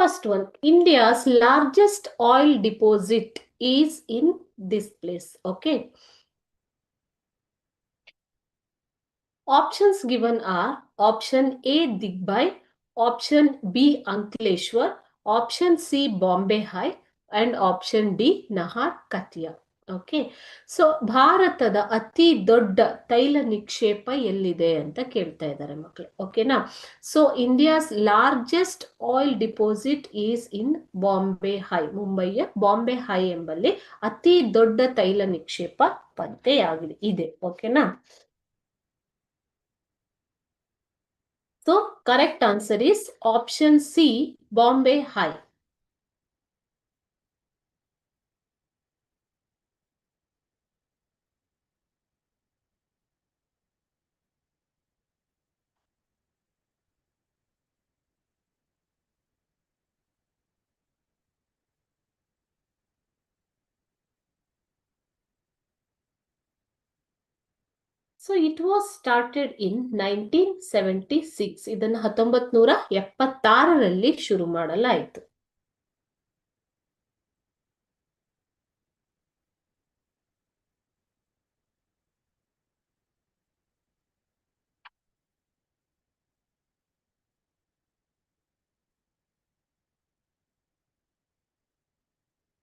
First one, India's largest oil deposit is in this place. Okay. Options given are option A, Digbai, option B, Ankleshwar, option C, Bombay High, and option D, Nahar Katia. Okay so ಭಾರತದ ಅತಿ ದೊಡ್ಡ ತೈಲ ನಿಕ್ಷೇಪ ಎಲ್ಲಿದೆ ಅಂತ ಕೇಳ್ತಾ ಇದ್ದಾರೆ ಮಕ್ಕಳು. ಓಕೆನಾ? So India's largest oil deposit is in Bombay high. ಮುಂಬೈಯ ಬಾಂಬೆ ಹೈ ಎಂಬಲ್ಲಿ ಅತಿ ದೊಡ್ಡ ತೈಲ ನಿಕ್ಷೇಪ ಪತ್ತೆಯಾಗಿದೆ ಇದೆ. ಓಕೆನಾ? So correct answer is option C, Bombay High. So it was started in 1976. ಇದನ್ನು 1976ರಲ್ಲಿ ಶುರು ಮಾಡಲಾಯಿತು.